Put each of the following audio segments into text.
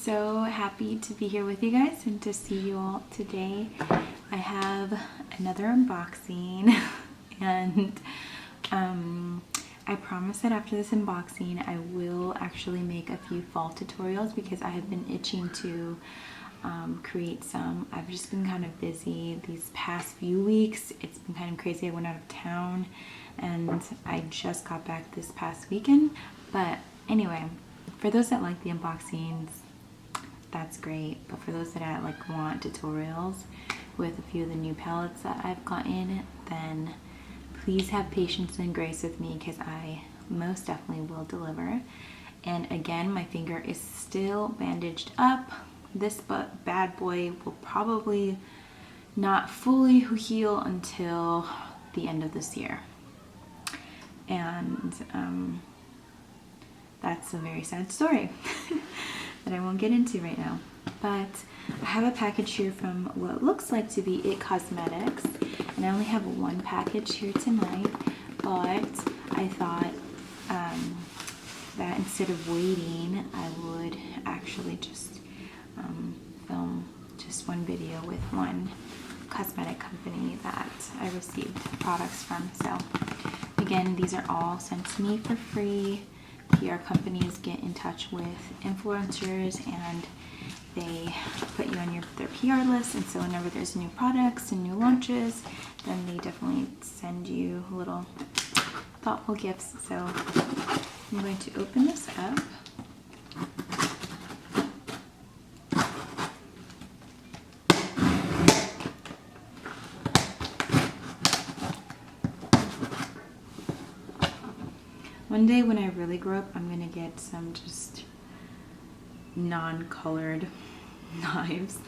so happy to be here with you guys and to see you all today. I have another unboxing and I promise that after this unboxing I will actually make a few fall tutorials because I have been itching to create some. I've just been kind of busy these past few weeks. It's been kind of crazy. I went out of town and I just got back this past weekend. But anyway, for those that like the unboxings, that's great. But for those that want tutorials with a few of the new palettes that I've gotten, then please have patience and grace with me because I most definitely will deliver. And again, my finger is still bandaged up. This bad boy will probably not fully heal until the end of this year. And that's a very sad story that I won't get into right now. But I have a package here from what looks like to be It Cosmetics, and I only have one package here tonight, but I thought that instead of waiting, I would actually just film just one video with one cosmetic company that I received products from. So again, these are all sent to me for free. PR companies get in touch with influencers and they put you on their PR list, and so whenever there's new products and new launches, then they definitely send you little thoughtful gifts. So I'm going to open this up. One day when I really grow up, I'm gonna get some just non-colored knives.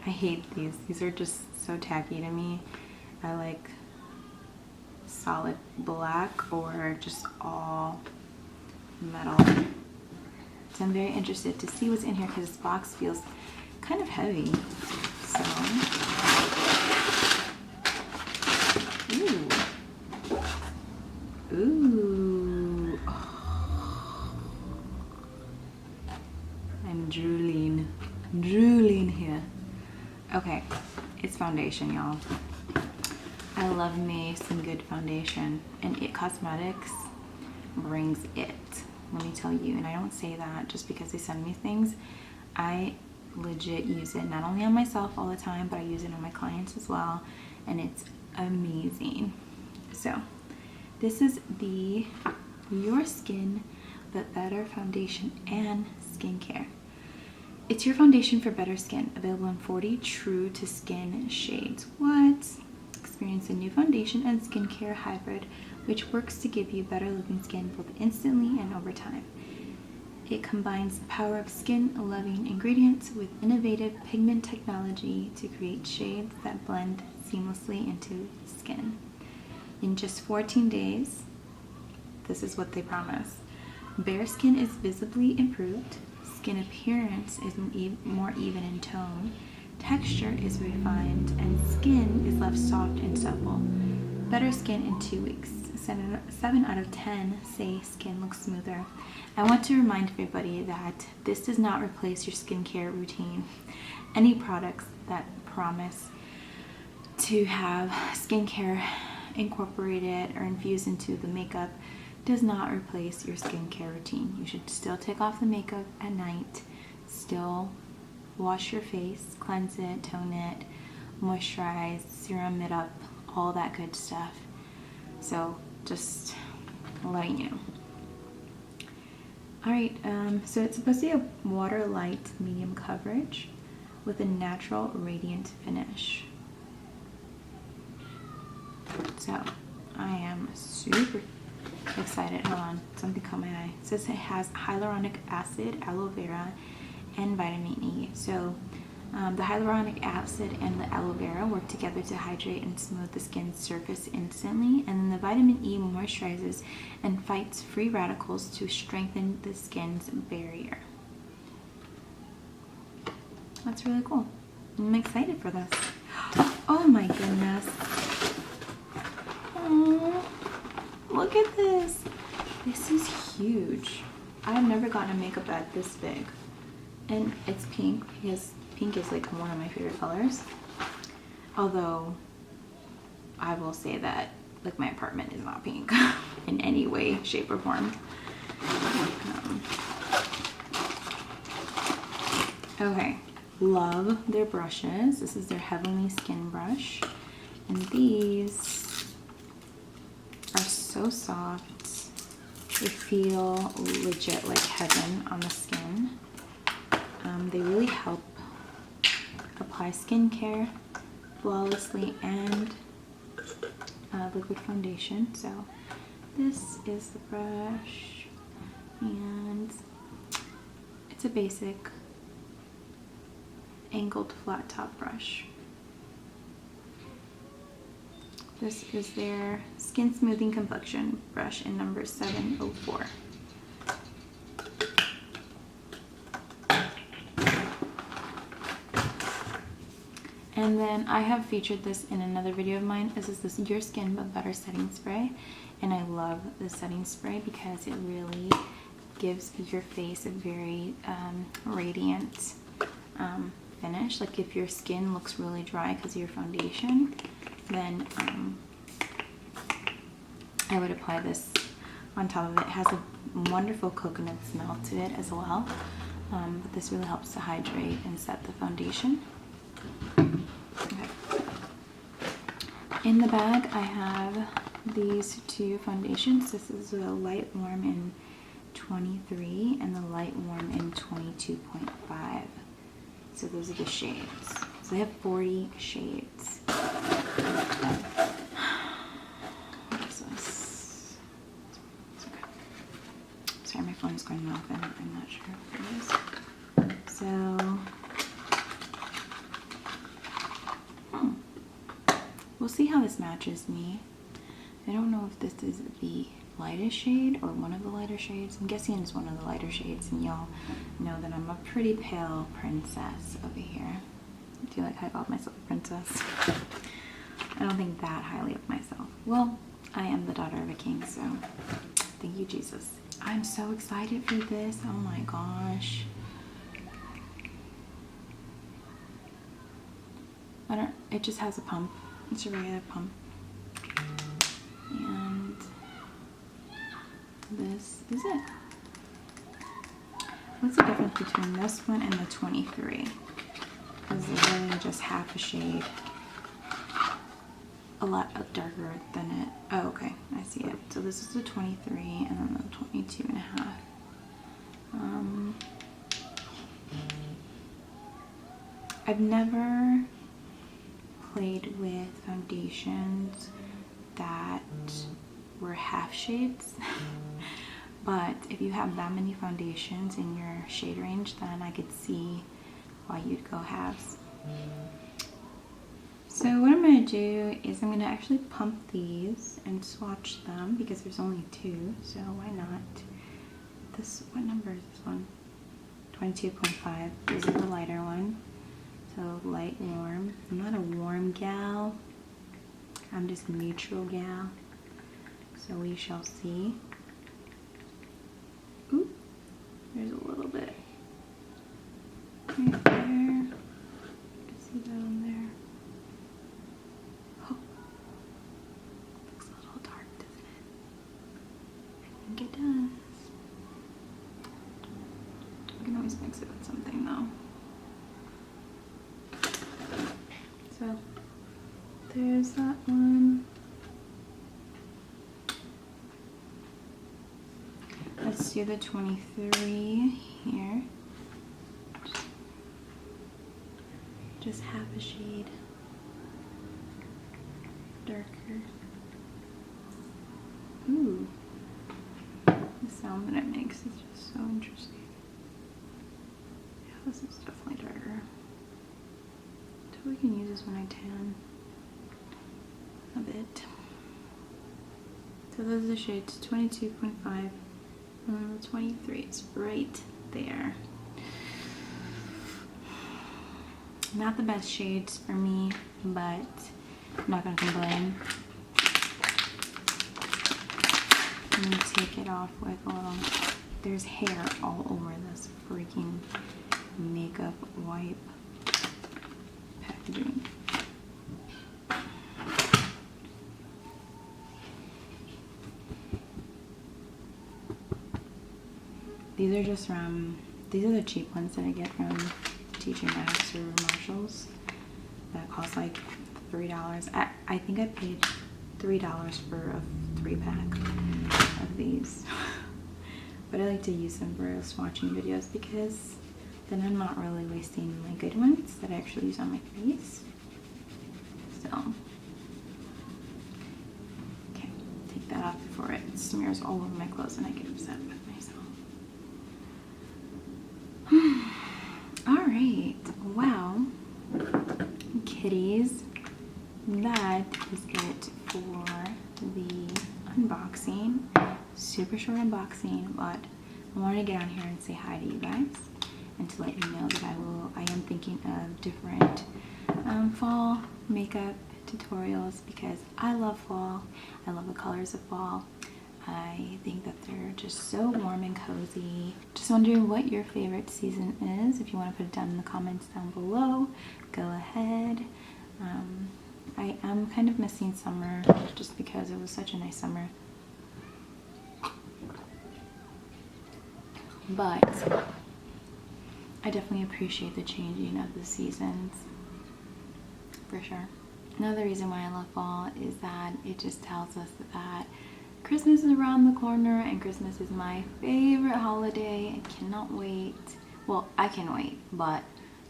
I hate these. These are just so tacky to me. I like solid black or just all metal. So I'm very interested to see what's in here because this box feels kind of heavy. So, ooh. I'm drooling here. Okay, it's foundation, y'all. I love me some good foundation, and It Cosmetics brings it. Let me tell you, and I don't say that just because they send me things. I legit use it not only on myself all the time, but I use it on my clients as well, and it's amazing. So this is the Your Skin But Better Foundation and Skincare. It's your foundation for better skin, available in 40 true to skin shades. What? Experience a new foundation and skincare hybrid, which works to give you better looking skin both instantly and over time. It combines the power of skin-loving ingredients with innovative pigment technology to create shades that blend seamlessly into skin. In just 14 days, this is what they promise. Bare skin is visibly improved, skin appearance is more even in tone, texture is refined, and skin is left soft and supple. Better skin in 2 weeks. 7 out of 10 say skin looks smoother. I want to remind everybody that this does not replace your skincare routine. Any products that promise to have skincare incorporated or infused into the makeup does not replace your skincare routine. You should still take off the makeup at night, still wash your face, cleanse it, tone it, moisturize, serum it up, all that good stuff. So just letting you know. Alright, so it's supposed to be a water light medium coverage with a natural radiant finish. So I am super excited. Hold on, something caught my eye. It says it has hyaluronic acid, aloe vera, and vitamin E. So the hyaluronic acid and the aloe vera work together to hydrate and smooth the skin's surface instantly, and then the vitamin E moisturizes and fights free radicals to strengthen the skin's barrier. That's really cool. I'm excited for this. Oh my goodness. Aww. Look at this. This is huge. I've never gotten a makeup bag this big. And it's pink because pink is like one of my favorite colors. Although I will say that like my apartment is not pink in any way, shape, or form. Okay, love their brushes. This is their Heavenly Skin brush. And these are so soft. They feel legit like heaven on the skin. They really help apply skincare flawlessly and liquid foundation. So this is the brush, and it's a basic angled flat top brush. This is their Skin Smoothing Complexion brush in number 704. And then I have featured this in another video of mine. This is this Your Skin But Better setting spray. And I love the setting spray because it really gives your face a very radiant finish. Like if your skin looks really dry because of your foundation, then I would apply this on top of it. It has a wonderful coconut smell to it as well. But this really helps to hydrate and set the foundation. Okay. In the bag, I have these two foundations. This is the Light Warm in 23 and the Light Warm in 22.5. So those are the shades. So they have 40 shades. What is this? Okay. Sorry, my phone is going off and I'm not sure what it is. So, we'll see how this matches me. I don't know if this is the lightest shade or one of the lighter shades. I'm guessing it's one of the lighter shades, and y'all know that I'm a pretty pale princess over here. I feel like I called myself a princess. I don't think that highly of myself. Well, I am the daughter of a king, so thank you, Jesus. I'm so excited for this. Oh my gosh. It just has a pump. It's a regular pump. And this is it. What's the difference between this one and the 23? Because it's really just half a shade. A lot darker than it. Oh, okay. I see it. So this is the 23 and then the 22 and a half. I've never played with foundations that were half shades. But if you have that many foundations in your shade range, then I could see why you'd go halves. So what I'm going to do is I'm going to actually pump these and swatch them because there's only two, so why not? This, what number is this one? 22.5. This is the lighter one. So light warm. I'm not a warm gal. I'm just a neutral gal. So we shall see. Ooh, there's a little bit right there. You can see that on there. Oh, looks a little dark, doesn't it? I think it does. We can always mix it with something though. So there's that one. Let's do the 23 here. Just half a shade darker. Ooh, the sound that it makes is just so interesting. Yeah, this is definitely darker. So we can use this when I tan a bit. So those are the shades 22.5. 23 is right there. Not the best shades for me, but I'm not gonna complain. I'm gonna take it off with a little, there's hair all over this freaking type packaging. These are just from, these are the cheap ones that I get from TJ Maxx or Marshalls that cost like $3. I think I paid $3 for a 3-pack of these. But I like to use them for swatching videos because then I'm not really wasting my good ones that I actually use on my face. So, okay, take that off before it smears all over my clothes and I get upset with myself. Alright, well, kitties, that is it for the unboxing. Super short unboxing, but I wanted to get on here and say hi to you guys and to let you know that I am thinking of different fall makeup tutorials because I love fall. I love the colors of fall. I think that they're just so warm and cozy. Just wondering what your favorite season is. If you want to put it down in the comments down below, go ahead. I am kind of missing summer just because it was such a nice summer. But I definitely appreciate the changing of the seasons, for sure. Another reason why I love fall is that it just tells us that Christmas is around the corner and Christmas is my favorite holiday. I cannot wait. Well, I can wait, but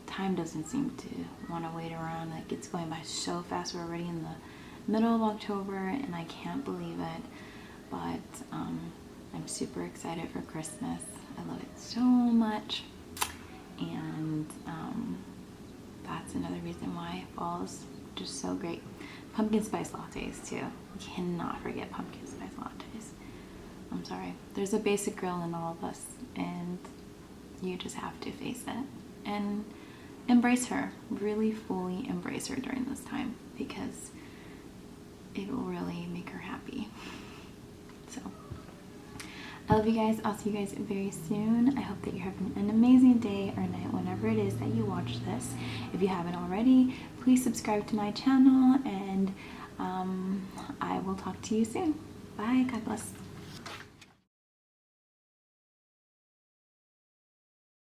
time doesn't seem to want to wait around. Like, it's going by so fast. We're already in the middle of October and I can't believe it. But I'm super excited for Christmas. I love it so much. And that's another reason why fall is just so great. Pumpkin spice lattes too. You cannot forget pumpkin spice lattes. I'm sorry. There's a basic girl in all of us and you just have to face it and embrace her. Really fully embrace her during this time because it will really make her happy. So I love you guys. I'll see you guys very soon. I hope that you're having an amazing day or night whenever it is that you watch this. If you haven't already, please subscribe to my channel and I will talk to you soon. Bye. God bless.